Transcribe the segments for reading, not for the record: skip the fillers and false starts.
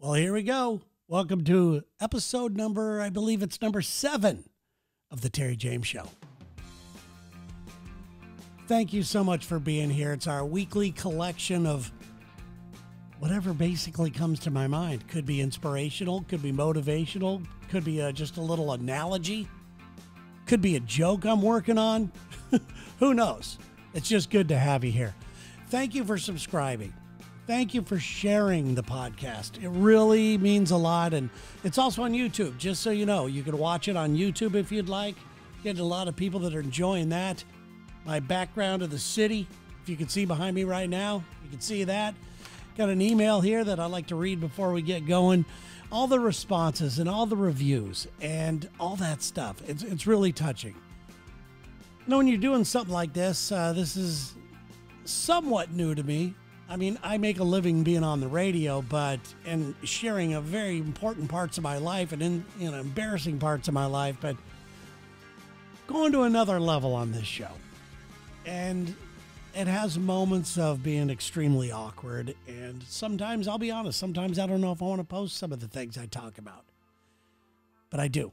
Well, here we go. Welcome to episode number, I believe it's number 7 of the Terry Jaymes Show. Thank you so much for being here. It's our weekly collection of whatever basically comes to my mind. Could be inspirational, could be motivational, could be just a little analogy, could be a joke I'm working on. Who knows? It's just good to have you here. Thank you for subscribing. Thank you for sharing the podcast. It really means a lot. And it's also on YouTube, just so you know. You can watch it on YouTube if you'd like. Get a lot of people that are enjoying that. My background of the city, if you can see behind me right now, you can see that. Got an email here that I'd like to read before we get going. All the responses and all the reviews and all that stuff. It's really touching. You know, when you're doing something like this, this is somewhat new to me. I mean, I make a living being on the radio, and sharing a very important parts of my life and embarrassing parts of my life, but going to another level on this show. And it has moments of being extremely awkward. And sometimes, I'll be honest, sometimes I don't know if I want to post some of the things I talk about, but I do.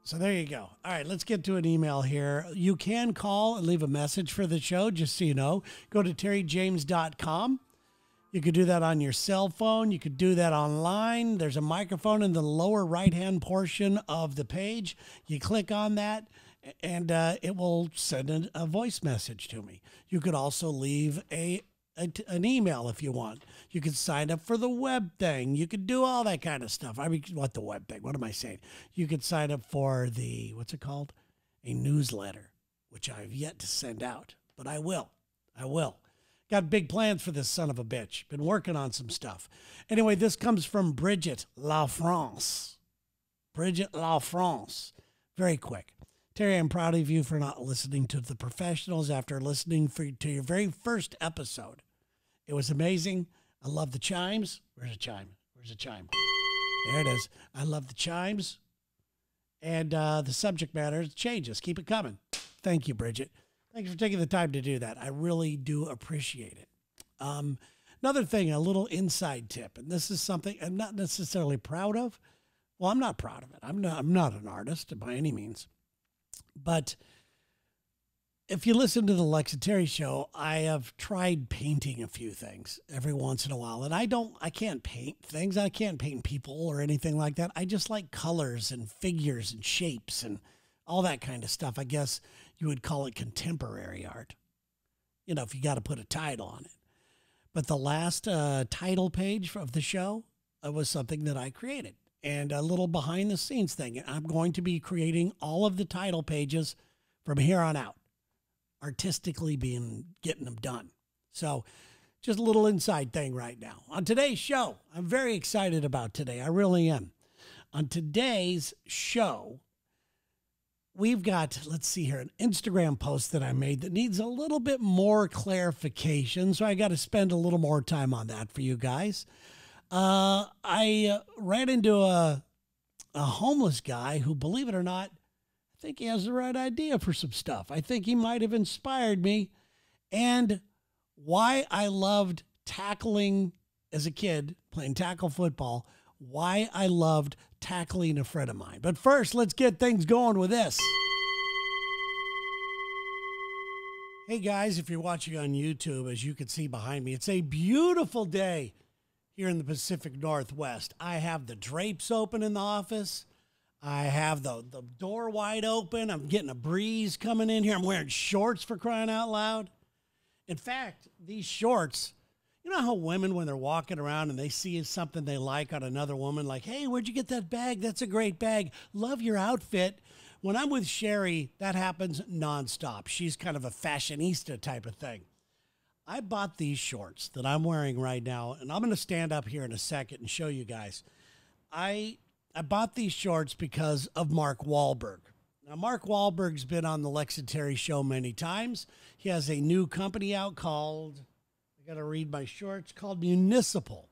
So there you go. All right, let's get to an email here. You can call and leave a message for the show, just so you know. Go to terryjames.com. You could do that on your cell phone. You could do that online. There's a microphone in the lower right-hand portion of the page. You click on that, and it will send a voice message to me. You could also leave an email if you want. You could sign up for the web thing. You could do all that kind of stuff. I mean, what the web thing? What am I saying? You could sign up for the, what's it called? A newsletter, which I've yet to send out, but I will. Got big plans for this son of a bitch. Been working on some stuff. Anyway, this comes from Bridget La France. Bridget La France. Very quick. Terry, I'm proud of you for not listening to the professionals after listening to your very first episode. It was amazing. I love the chimes. Where's the chime? There it is. I love the chimes. And the subject matter changes. Keep it coming. Thank you, Bridget. Thanks for taking the time to do that. I really do appreciate it. Another thing, a little inside tip, and this is something I'm not necessarily proud of. Well, I'm not proud of it. I'm not an artist by any means. But if you listen to the Lex and Terry show, I have tried painting a few things every once in a while. And I can't paint things. I can't paint people or anything like that. I just like colors and figures and shapes and all that kind of stuff. I guess you would call it contemporary art, you know, if you got to put a title on it. But the last title page of the show was something that I created. And a little behind the scenes thing. I'm going to be creating all of the title pages from here on out, artistically getting them done. So just a little inside thing right now. On today's show, I'm very excited about today. I really am. On today's show, we've got, let's see here, an Instagram post that I made that needs a little bit more clarification. So I got to spend a little more time on that for you guys. I ran into a homeless guy who, believe it or not, I think he has the right idea for some stuff. I think he might have inspired me, and why I loved tackling as a kid, playing tackle football, why I loved tackling a friend of mine. But first, let's get things going with this. Hey guys, if you're watching on YouTube, as you can see behind me, it's a beautiful day here in the Pacific Northwest. I have the drapes open in the office. I have the door wide open. I'm getting a breeze coming in here. I'm wearing shorts, for crying out loud. In fact, these shorts, you know how women, when they're walking around and they see something they like on another woman, like, hey, where'd you get that bag? That's a great bag. Love your outfit. When I'm with Sherry, that happens nonstop. She's kind of a fashionista type of thing. I bought these shorts that I'm wearing right now, and I'm going to stand up here in a second and show you guys. I bought these shorts because of Mark Wahlberg. Now, Mark Wahlberg's been on the Lex and Terry show many times. He has a new company out called, I got to read my shorts, called Municipal.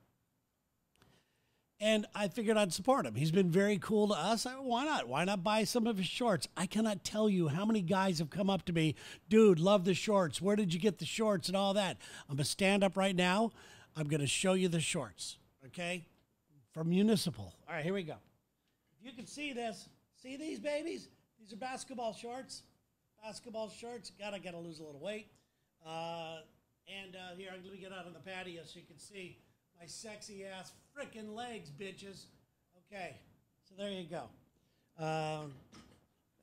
And I figured I'd support him. He's been very cool to us. Why not? Why not buy some of his shorts? I cannot tell you how many guys have come up to me, dude, love the shorts. Where did you get the shorts and all that? I'm going to stand up right now. I'm going to show you the shorts, okay? from Municipal. All right, here we go. If you can see this, see these babies? These are basketball shorts. Basketball shorts. God, I got to lose a little weight. Here, let me get out on the patio so you can see my sexy ass freaking legs, bitches. Okay, so there you go.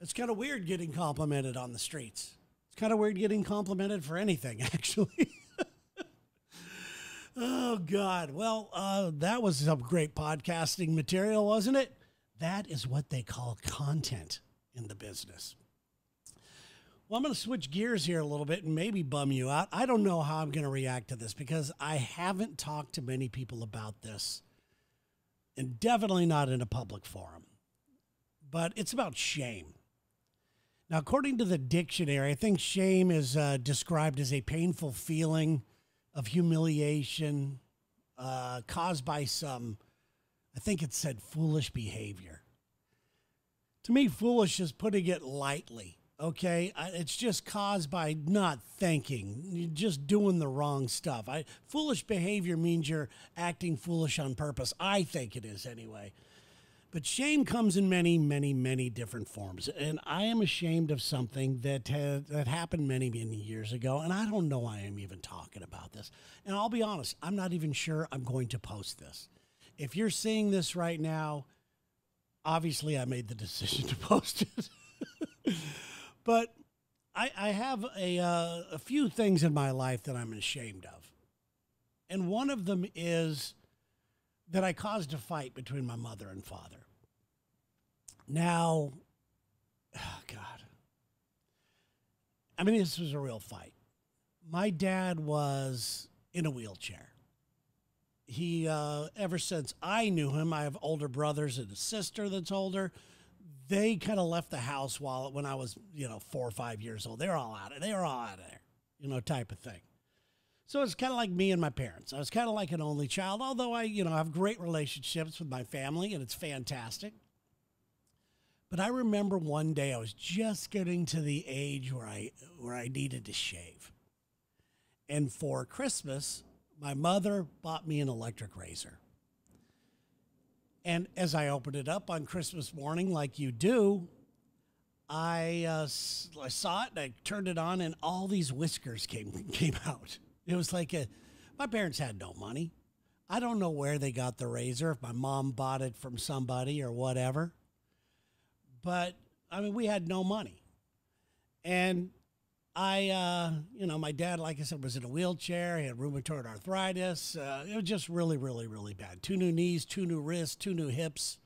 It's kind of weird getting complimented on the streets. It's kind of weird getting complimented for anything, actually. Oh, God. Well, that was some great podcasting material, wasn't it? That is what they call content in the business. Well, I'm going to switch gears here a little bit and maybe bum you out. I don't know how I'm going to react to this because I haven't talked to many people about this, and definitely not in a public forum. But it's about shame. Now, according to the dictionary, I think shame is described as a painful feeling of humiliation caused by some, I think it said, foolish behavior. To me, foolish is putting it lightly. Okay, it's just caused by not thinking, you're just doing the wrong stuff. Foolish behavior means you're acting foolish on purpose. I think it is anyway. But shame comes in many, many, many different forms. And I am ashamed of something that happened many, many years ago. And I don't know why I'm even talking about this. And I'll be honest, I'm not even sure I'm going to post this. If you're seeing this right now, obviously I made the decision to post it. But I have a few things in my life that I'm ashamed of. And one of them is that I caused a fight between my mother and father. Now, oh God. I mean, this was a real fight. My dad was in a wheelchair. He, ever since I knew him, I have older brothers and a sister that's older. They kind of left the house when I was, 4 or 5 years old. They were all out of there, type of thing. So it's kind of like me and my parents. I was kind of like an only child, although I, have great relationships with my family, and it's fantastic. But I remember one day I was just getting to the age where I needed to shave. And for Christmas, my mother bought me an electric razor. And as I opened it up on Christmas morning, like you do, I saw it and I turned it on, and all these whiskers came out. It was like my parents had no money. I don't know where they got the razor, if my mom bought it from somebody or whatever. But, I mean, we had no money. And my dad, like I said, was in a wheelchair. He had rheumatoid arthritis. It was just really, really, really bad. 2 new knees, 2 new wrists, 2 new hips.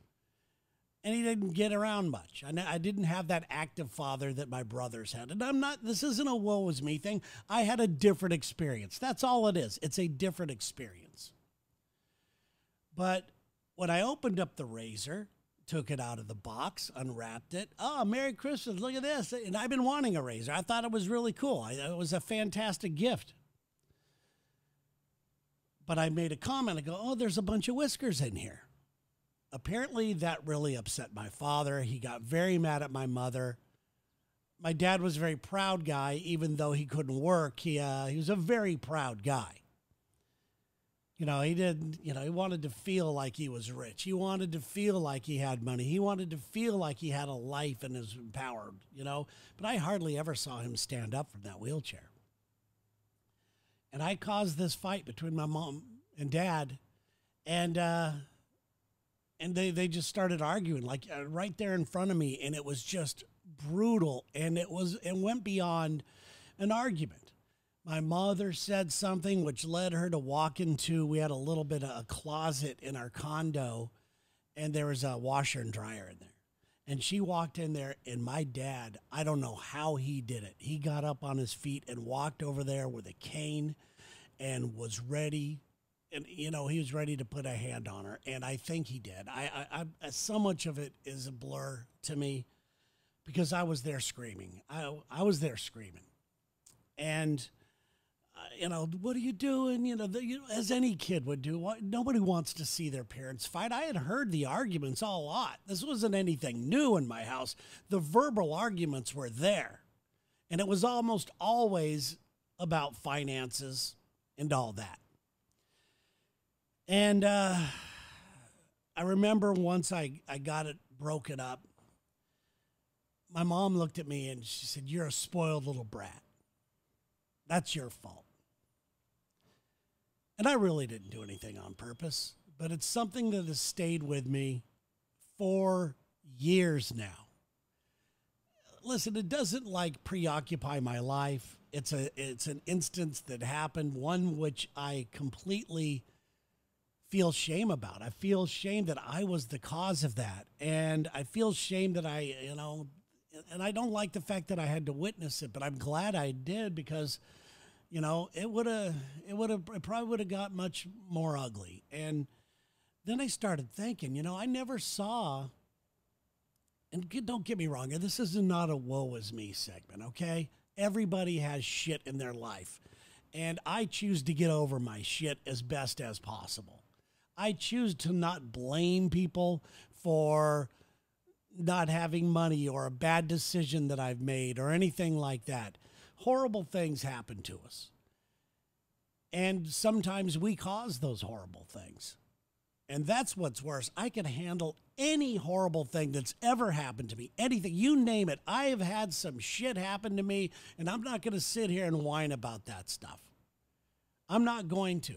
And he didn't get around much. I didn't have that active father that my brothers had. And this isn't a woe is me thing. I had a different experience. That's all it is. It's a different experience. But when I opened up the razor, took it out of the box, unwrapped it. Oh, Merry Christmas, look at this. And I've been wanting a razor. I thought it was really cool. It was a fantastic gift. But I made a comment. I go, oh, there's a bunch of whiskers in here. Apparently that really upset my father. He got very mad at my mother. My dad was a very proud guy, even though he couldn't work. He was a very proud guy. He wanted to feel like he was rich. He wanted to feel like he had money. He wanted to feel like he had a life and was empowered, But I hardly ever saw him stand up from that wheelchair. And I caused this fight between my mom and dad. And they just started arguing, like right there in front of me. And it was just brutal. And it went beyond an argument. My mother said something which led her to walk into, we had a little bit of a closet in our condo, and there was a washer and dryer in there. And she walked in there, and my dad, I don't know how he did it. He got up on his feet and walked over there with a cane and was ready. And, he was ready to put a hand on her. And I think he did. I so much of it is a blur to me because I was there screaming. I was there screaming. And what are you doing? As any kid would do. Nobody wants to see their parents fight. I had heard the arguments a lot. This wasn't anything new in my house. The verbal arguments were there. And it was almost always about finances and all that. And I remember once I got it broken up, my mom looked at me and she said, "You're a spoiled little brat. That's your fault." And I really didn't do anything on purpose, but it's something that has stayed with me for years now. Listen, it doesn't like preoccupy my life. It's an instance that happened, one which I completely feel shame about. I feel shame that I was the cause of that. And I feel shame that and I don't like the fact that I had to witness it, but I'm glad I did because, it probably would have got much more ugly. And then I started thinking, I never saw, and don't get me wrong, this is not a woe is me segment, okay? Everybody has shit in their life, and I choose to get over my shit as best as possible. I choose to not blame people for not having money or a bad decision that I've made or anything like that. Horrible things happen to us. And sometimes we cause those horrible things. And that's what's worse. I can handle any horrible thing that's ever happened to me. Anything, you name it. I have had some shit happen to me, and I'm not going to sit here and whine about that stuff. I'm not going to.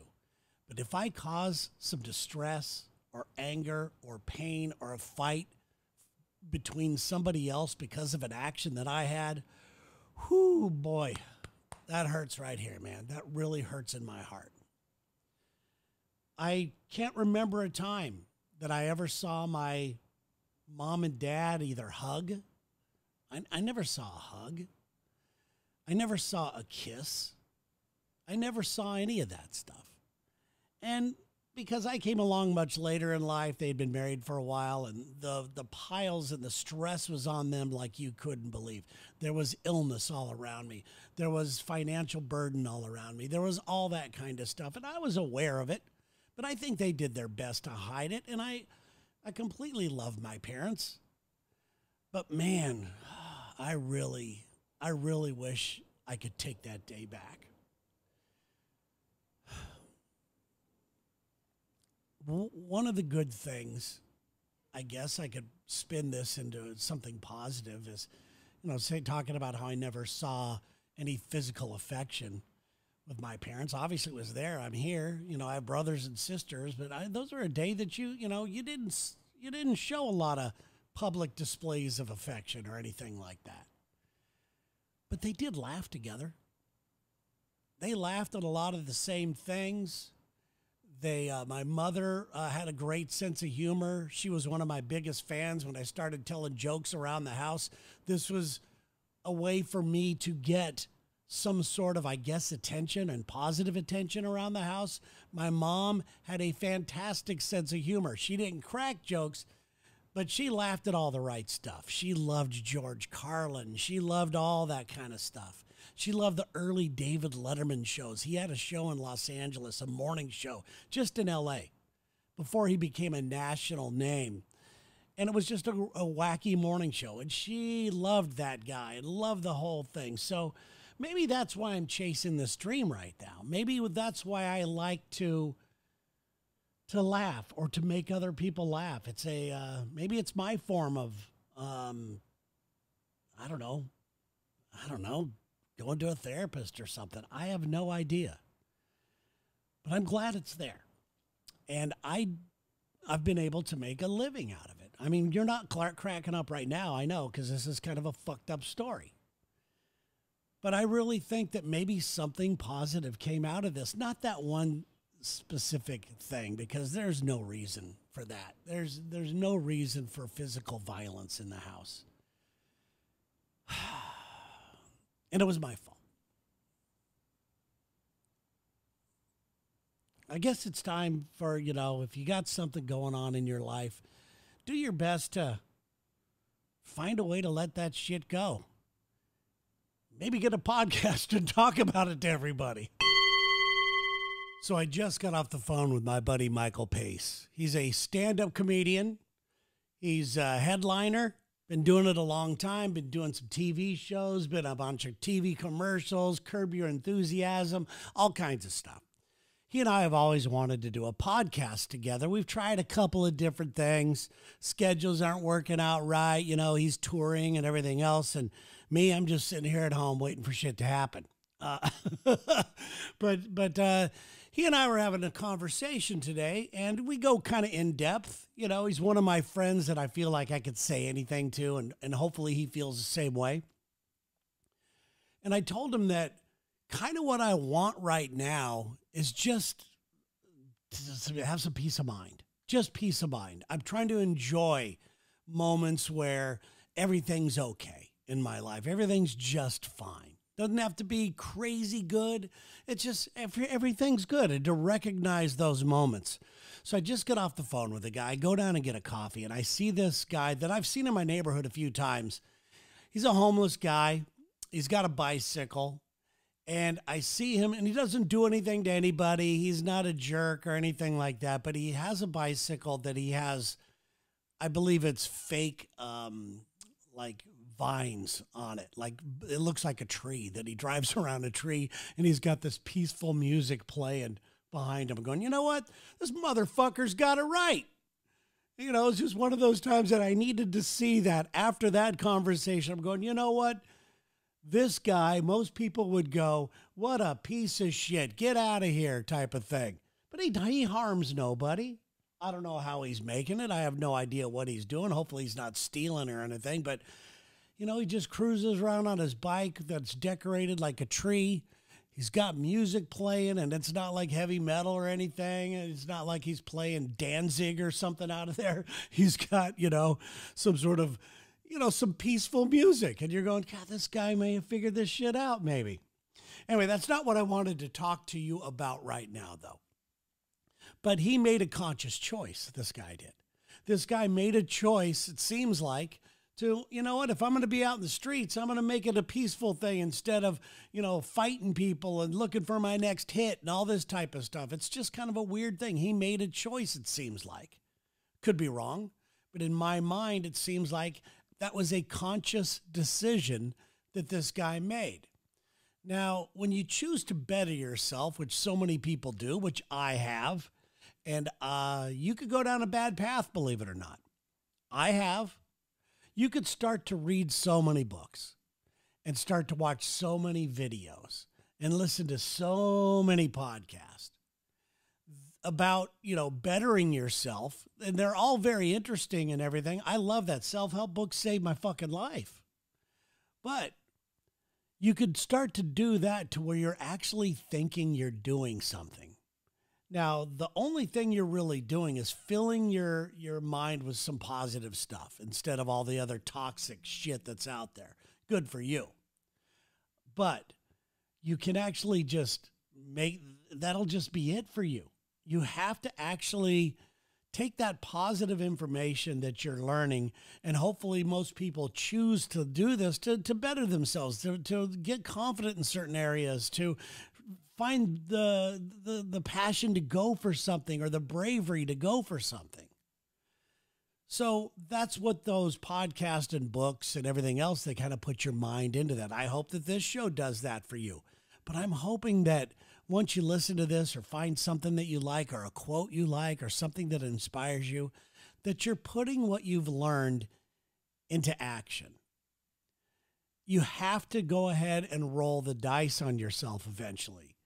But if I cause some distress or anger or pain or a fight between somebody else because of an action that I had, whoo, boy, that hurts right here, man. That really hurts in my heart. I can't remember a time that I ever saw my mom and dad either hug. I never saw a hug. I never saw a kiss. I never saw any of that stuff. And because I came along much later in life, they'd been married for a while, and the piles and the stress was on them like you couldn't believe. There was illness all around me. There was financial burden all around me. There was all that kind of stuff, and I was aware of it. But I think they did their best to hide it, and I completely love my parents. But man, I really wish I could take that day back. One of the good things, I guess I could spin this into something positive, is, talking about how I never saw any physical affection with my parents. Obviously it was there. I'm here. I have brothers and sisters, but those are a day that you didn't show a lot of public displays of affection or anything like that. But they did laugh together. They laughed at a lot of the same things. My mother had a great sense of humor. She was one of my biggest fans when I started telling jokes around the house. This was a way for me to get some sort of, I guess, attention and positive attention around the house. My mom had a fantastic sense of humor. She didn't crack jokes, but she laughed at all the right stuff. She loved George Carlin. She loved all that kind of stuff. She loved the early David Letterman shows. He had a show in Los Angeles, a morning show, just in L.A., before he became a national name. And it was just a wacky morning show. And she loved that guy and loved the whole thing. So maybe that's why I'm chasing this dream right now. Maybe that's why I like to laugh or to make other people laugh. It's maybe it's my form of, I don't know, going to a therapist or something. I have no idea. But I'm glad it's there. And I've been able to make a living out of it. I mean, you're not cracking up right now, I know, because this is kind of a fucked up story. But I really think that maybe something positive came out of this. Not that one specific thing, because there's no reason for that. There's no reason for physical violence in the house. And it was my fault. I guess it's time for, if you got something going on in your life, do your best to find a way to let that shit go. Maybe get a podcast and talk about it to everybody. So I just got off the phone with my buddy Michael Pace. He's a stand-up comedian. He's a headliner. Been doing it a long time, been doing some TV shows, been a bunch of TV commercials, Curb Your Enthusiasm, all kinds of stuff. He and I have always wanted to do a podcast together. We've tried a couple of different things. Schedules aren't working out right. You know, he's touring and everything else. And me, I'm just sitting here at home waiting for shit to happen. But he and I were having a conversation today, and we go kind of in depth. You know, he's one of my friends that I feel like I could say anything to, and hopefully he feels the same way. And I told him that kind of what I want right now is just to have some peace of mind, just peace of mind. I'm trying to enjoy moments where everything's okay in my life. Everything's just fine. Doesn't have to be crazy good. It's just everything's good, and to recognize those moments. So I just get off the phone with a guy, go down and get a coffee, and I see this guy that I've seen in my neighborhood a few times. He's a homeless guy. He's got a bicycle. And I see him, and he doesn't do anything to anybody. He's not a jerk or anything like that, but he has a bicycle that he has, I believe it's fake, like vines on it. Like it looks like a tree that he drives around a tree, and he's got this peaceful music playing behind him. I'm going, you know what? This motherfucker's got it right. You know, it's just one of those times that I needed to see that after that conversation. I'm going, you know what? This guy, most people would go, what a piece of shit, get out of here type of thing. But he harms nobody. I don't know how he's making it. I have no idea what he's doing. Hopefully he's not stealing or anything. But, you know, he just cruises around on his bike that's decorated like a tree. He's got music playing, and it's not like heavy metal or anything. It's not like he's playing Danzig or something out of there. He's got, you know, some sort of, you know, some peaceful music. And you're going, God, this guy may have figured this shit out, maybe. Anyway, that's not what I wanted to talk to you about right now, though. But he made a conscious choice, this guy did. This guy made a choice, it seems like, to, you know what, if I'm going to be out in the streets, I'm going to make it a peaceful thing instead of, you know, fighting people and looking for my next hit and all this type of stuff. It's just kind of a weird thing. He made a choice, it seems like. Could be wrong, but in my mind, it seems like that was a conscious decision that this guy made. Now, when you choose to better yourself, which so many people do, which I have, and you could go down a bad path, believe it or not. I have. You could start to read so many books and start to watch so many videos and listen to so many podcasts about, you know, bettering yourself. And they're all very interesting and everything. I love that. Self-help books saved my fucking life. But you could start to do that to where you're actually thinking you're doing something. Now, the only thing you're really doing is filling your mind with some positive stuff instead of all the other toxic shit that's out there. Good for you. But you can actually just that'll just be it for you. You have to actually take that positive information that you're learning, and hopefully most people choose to do this to better themselves, to get confident in certain areas, to find the passion to go for something or the bravery to go for something. So that's what those podcasts and books and everything else, they kind of put your mind into that. I hope that this show does that for you. But I'm hoping that once you listen to this or find something that you like or a quote you like or something that inspires you, that you're putting what you've learned into action. You have to go ahead and roll the dice on yourself eventually.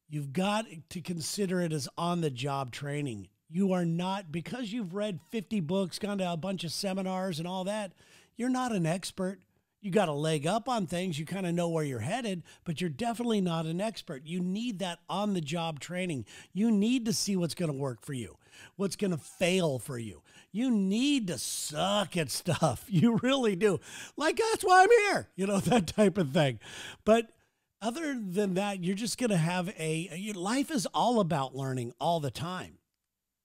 You've got to consider it as on-the-job training. You are not, because you've read 50 books, gone to a bunch of seminars and all that, you're not an expert. You got a leg up on things. You kind of know where you're headed, but you're definitely not an expert. You need that on-the-job training. You need to see what's going to work for you, what's going to fail for you. You need to suck at stuff. You really do. Like, that's why I'm here, you know, that type of thing. But other than that, you're just going to have your life is all about learning all the time.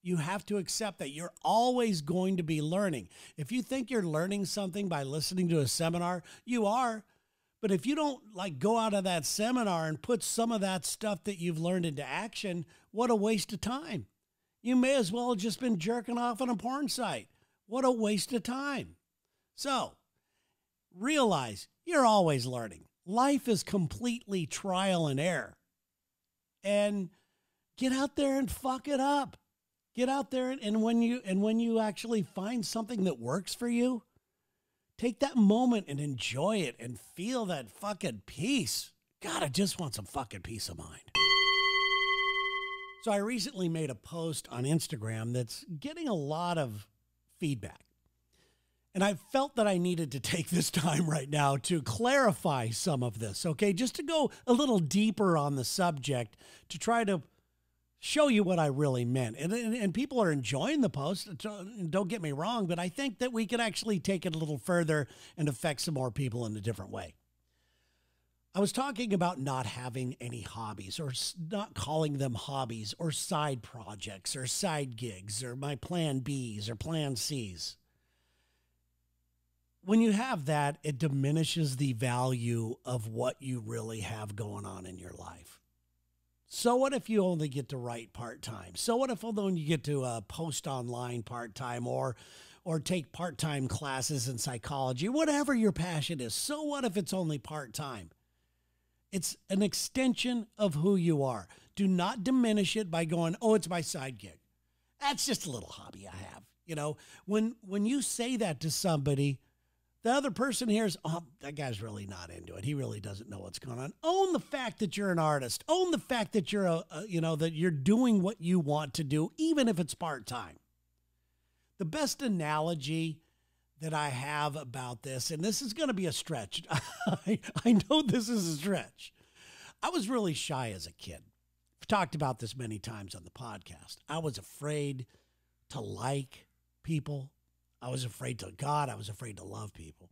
You have to accept that you're always going to be learning. If you think you're learning something by listening to a seminar, you are. But if you don't like go out of that seminar and put some of that stuff that you've learned into action, what a waste of time. You may as well have just been jerking off on a porn site. What a waste of time. So realize you're always learning. Life is completely trial and error. And Get out there and fuck it up. Get out there and when you actually find something that works for you, take that moment and enjoy it and feel that fucking peace. God, I just want some fucking peace of mind. So I recently made a post on Instagram that's getting a lot of feedback. And I felt that I needed to take this time right now to clarify some of this, okay? Just to go a little deeper on the subject to try to show you what I really meant. And people are enjoying the post, don't get me wrong, but I think that we could actually take it a little further and affect some more people in a different way. I was talking about not having any hobbies, or not calling them hobbies, or side projects, or side gigs, or my plan Bs or plan Cs. When you have that, it diminishes the value of what you really have going on in your life. So what if you only get to write part-time? So what if only you get to post online part-time or take part-time classes in psychology, whatever your passion is? So what if it's only part-time? It's an extension of who you are. Do not diminish it by going, oh, it's my side gig. That's just a little hobby I have. You know, when you say that to somebody, the other person hears, oh, that guy's really not into it. He really doesn't know what's going on. Own the fact that you're an artist. Own the fact that you're that you're doing what you want to do, even if it's part-time. The best analogy that I have about this, and this is going to be a stretch. I know this is a stretch. I was really shy as a kid. I've talked about this many times on the podcast. I was afraid to like people. I was afraid to God. I was afraid to love people.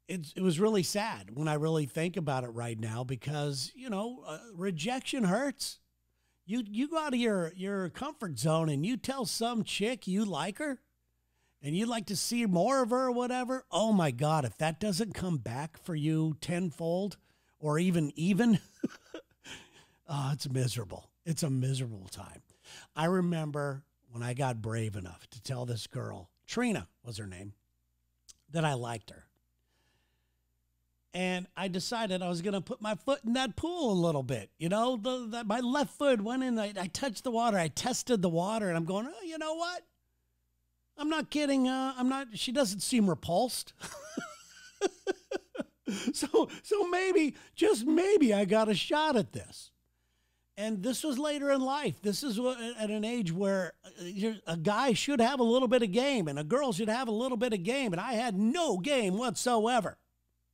It was really sad when I really think about it right now because, rejection hurts. You go out of your comfort zone and you tell some chick you like her and you'd like to see more of her or whatever. Oh, my God, if that doesn't come back for you tenfold or even, oh, it's miserable. It's a miserable time. I remember when I got brave enough to tell this girl, Trina was her name, that I liked her. And I decided I was going to put my foot in that pool a little bit. My left foot went in, I touched the water, I tested the water, and I'm going, oh, you know what? I'm not kidding. She doesn't seem repulsed. So maybe, just maybe I got a shot at this. And this was later in life. This is at an age where a guy should have a little bit of game and a girl should have a little bit of game. And I had no game whatsoever.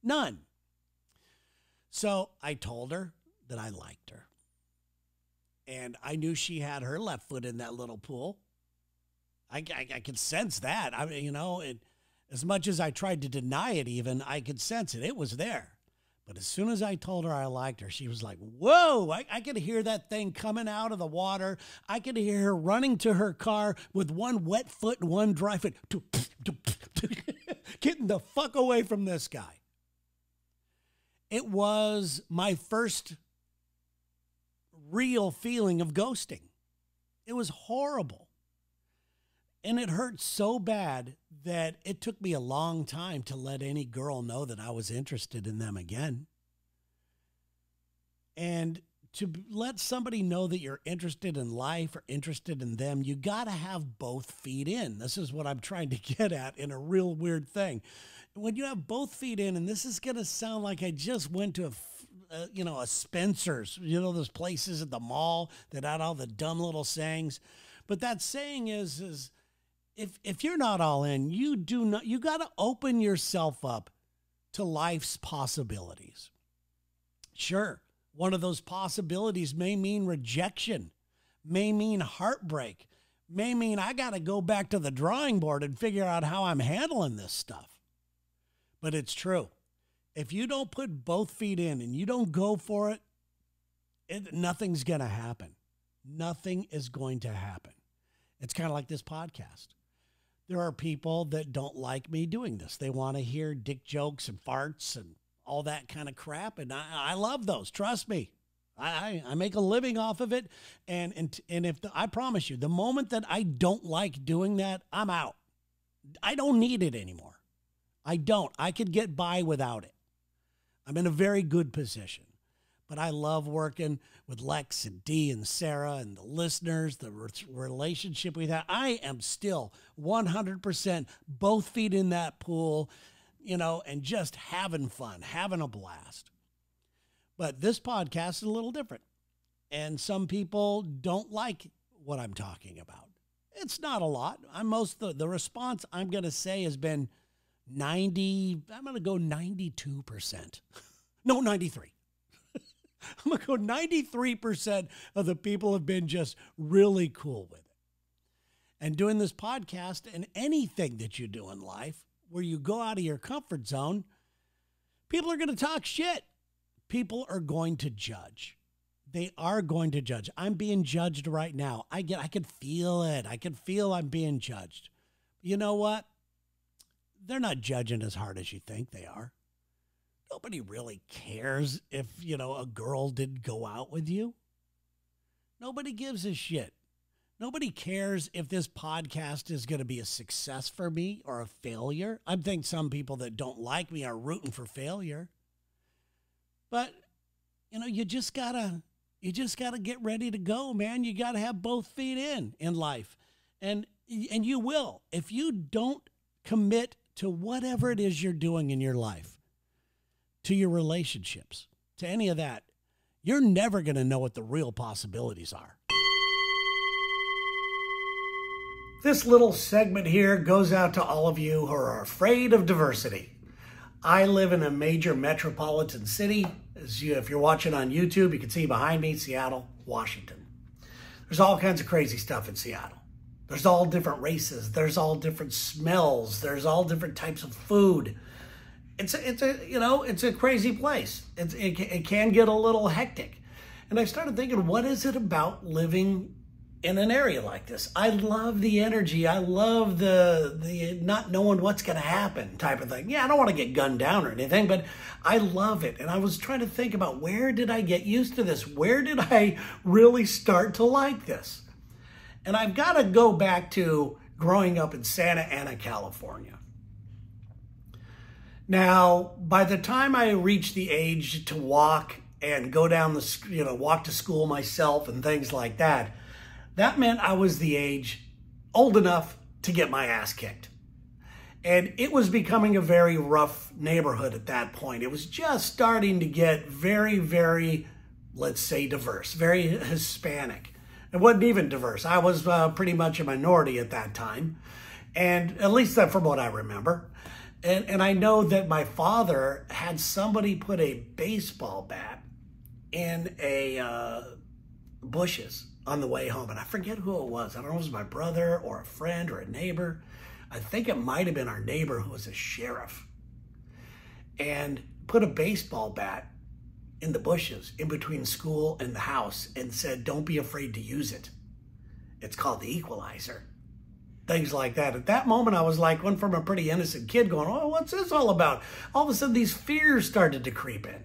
None. So I told her that I liked her. And I knew she had her left foot in that little pool. I could sense that. As much as I tried to deny it even, I could sense it. It was there. But as soon as I told her I liked her, she was like, whoa, I could hear that thing coming out of the water. I could hear her running to her car with one wet foot and one dry foot, getting the fuck away from this guy. It was my first real feeling of ghosting. It was horrible. And it hurt so bad that it took me a long time to let any girl know that I was interested in them again. And to let somebody know that you're interested in life or interested in them, you got to have both feet in. This is what I'm trying to get at in a real weird thing. When you have both feet in, and this is going to sound like I just went to a Spencer's, those places at the mall that had all the dumb little sayings. But that saying is if you're not all in, you got to open yourself up to life's possibilities. Sure, one of those possibilities may mean rejection, may mean heartbreak, may mean I got to go back to the drawing board and figure out how I'm handling this stuff. But it's true. If you don't put both feet in and you don't go for it, nothing's going to happen. Nothing is going to happen. It's kind of like this podcast. There are people that don't like me doing this. They want to hear dick jokes and farts and all that kind of crap. And I love those. Trust me. I make a living off of it. And I promise you, the moment that I don't like doing that, I'm out. I don't need it anymore. I don't. I could get by without it. I'm in a very good position. But I love working with Lex and Dee and Sarah and the listeners, the relationship we have. I am still 100% both feet in that pool, and just having fun, having a blast. But this podcast is a little different. And some people don't like what I'm talking about. It's not a lot. The response I'm going to say has been 90, I'm going to go 92%. No, 93. I'm going to go 93% of the people have been just really cool with it. And doing this podcast and anything that you do in life where you go out of your comfort zone, people are going to talk shit. People are going to judge. They are going to judge. I'm being judged right now. I can feel it. I can feel I'm being judged. You know what? They're not judging as hard as you think they are. Nobody really cares if, a girl didn't go out with you. Nobody gives a shit. Nobody cares if this podcast is going to be a success for me or a failure. I think some people that don't like me are rooting for failure. But, you just gotta get ready to go, man. You gotta have both feet in life. And you will. If you don't commit to whatever it is you're doing in your life, to your relationships, to any of that, you're never going to know what the real possibilities are. This little segment here goes out to all of you who are afraid of diversity. I live in a major metropolitan city. If you're watching on YouTube, you can see behind me, Seattle, Washington. There's all kinds of crazy stuff in Seattle. There's all different races. There's all different smells. There's all different types of food. It's a crazy place. It can get a little hectic. And I started thinking, what is it about living in an area like this? I love the energy. I love the not knowing what's going to happen type of thing. Yeah, I don't want to get gunned down or anything, but I love it. And I was trying to think about, where did I get used to this? Where did I really start to like this? And I've got to go back to growing up in Santa Ana, California. Now, by the time I reached the age to walk and go down walk to school myself and things like that, that meant I was the age old enough to get my ass kicked. And it was becoming a very rough neighborhood at that point. It was just starting to get very, very, let's say, diverse, very Hispanic. It wasn't even diverse. I was pretty much a minority at that time. And at least from what I remember. And I know that my father had somebody put a baseball bat in a bushes on the way home. And I forget who it was. I don't know if it was my brother or a friend or a neighbor. I think it might have been our neighbor who was a sheriff. And put a baseball bat in the bushes in between school and the house and said, don't be afraid to use it. It's called the equalizer. Things like that. At that moment, I was like, went from a pretty innocent kid going, oh, what's this all about? All of a sudden, these fears started to creep in.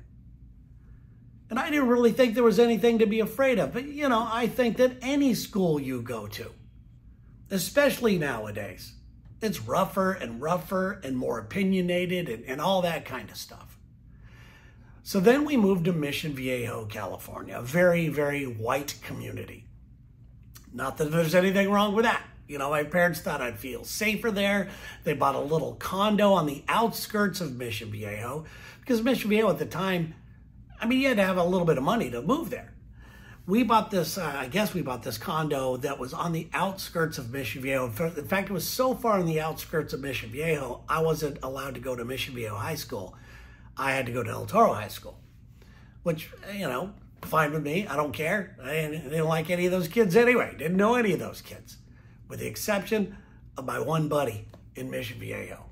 And I didn't really think there was anything to be afraid of. But, I think that any school you go to, especially nowadays, it's rougher and more opinionated and all that kind of stuff. So then we moved to Mission Viejo, California, a very, very white community. Not that there's anything wrong with that. My parents thought I'd feel safer there. They bought a little condo on the outskirts of Mission Viejo, because Mission Viejo at the time, you had to have a little bit of money to move there. We bought this, we bought this condo that was on the outskirts of Mission Viejo. In fact, it was so far on the outskirts of Mission Viejo, I wasn't allowed to go to Mission Viejo High School. I had to go to El Toro High School, which, fine with me. I don't care. I didn't like any of those kids anyway. Didn't know any of those kids, with the exception of my one buddy in Mission Viejo,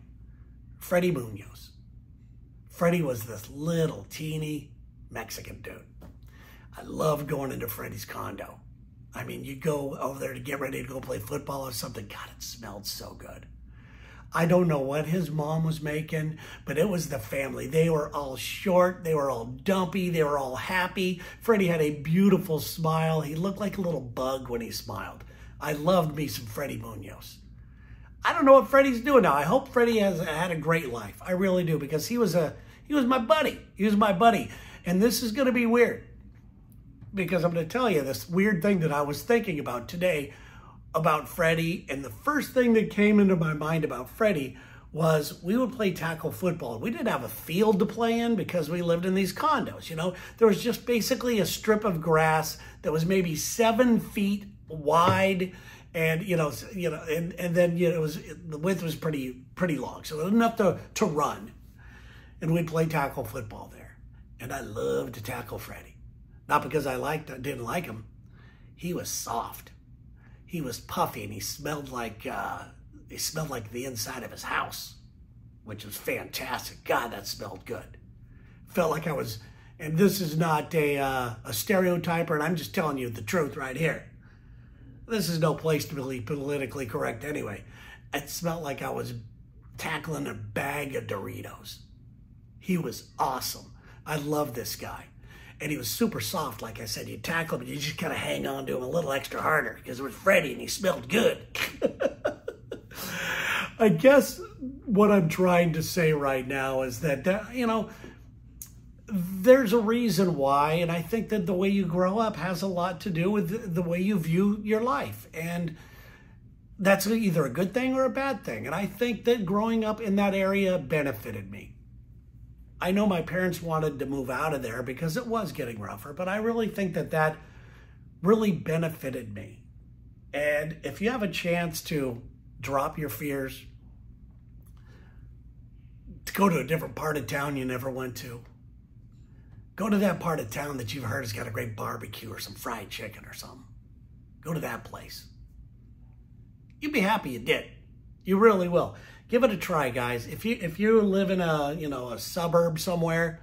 Freddie Munoz. Freddie was this little teeny Mexican dude. I loved going into Freddie's condo. You go over there to get ready to go play football or something. God, it smelled so good. I don't know what his mom was making, but it was the family. They were all short. They were all dumpy. They were all happy. Freddie had a beautiful smile. He looked like a little bug when he smiled. I loved me some Freddie Munoz. I don't know what Freddie's doing now. I hope Freddie has had a great life. I really do, because he was my buddy. He was my buddy. And this is going to be weird because I'm going to tell you this weird thing that I was thinking about today about Freddie. And the first thing that came into my mind about Freddie was we would play tackle football. We didn't have a field to play in because we lived in these condos. You know, there was just basically a strip of grass that was maybe 7 feet wide, and and then it was, the width was pretty long, so it was enough to run. And we'd play tackle football there, and I loved to tackle Freddie, not because I didn't like him. He was soft, he was puffy, and he smelled like the inside of his house, which was fantastic. God, that smelled good. Felt like I was, and this is not a stereotyper, and I'm just telling you the truth right here. This is no place to be politically correct anyway. It smelled like I was tackling a bag of Doritos. He was awesome. I love this guy. And he was super soft, like I said. You tackle him, and you just kind of hang on to him a little extra harder because it was Freddie and he smelled good. I guess what I'm trying to say right now is that, there's a reason why, and I think that the way you grow up has a lot to do with the way you view your life. And that's either a good thing or a bad thing. And I think that growing up in that area benefited me. I know my parents wanted to move out of there because it was getting rougher, but I really think that really benefited me. And if you have a chance to drop your fears, to go to a different part of town you never went to, go to that part of town that you've heard has got a great barbecue or some fried chicken or something. Go to that place. You'd be happy you did. You really will. Give it a try, guys. If you live in a suburb somewhere,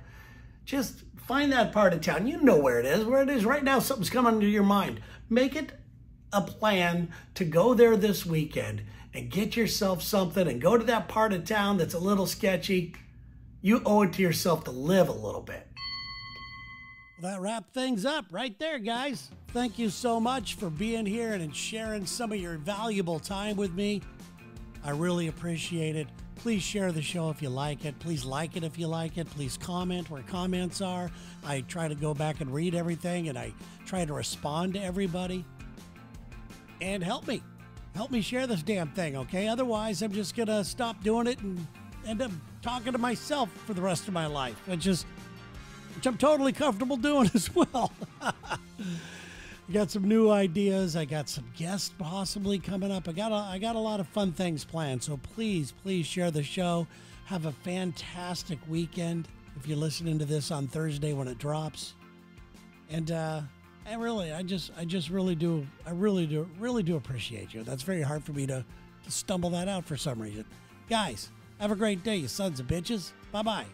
just find that part of town. You know where it is. Where it is right now, something's coming into your mind. Make it a plan to go there this weekend and get yourself something and go to that part of town that's a little sketchy. You owe it to yourself to live a little bit. Well, that wrapped things up right there, guys. Thank you so much for being here and sharing some of your valuable time with me. I really appreciate it. Please share the show if you like it. Please like it if you like it. Please comment where comments are. I try to go back and read everything, and I try to respond to everybody. And help me. Help me share this damn thing, okay? Otherwise, I'm just going to stop doing it and end up talking to myself for the rest of my life, which I'm totally comfortable doing as well. I got some new ideas. I got some guests possibly coming up. I got a lot of fun things planned. So please share the show. Have a fantastic weekend if you're listening to this on Thursday when it drops. And I really do appreciate you. That's very hard for me to stumble that out for some reason. Guys, have a great day, you sons of bitches. Bye-bye.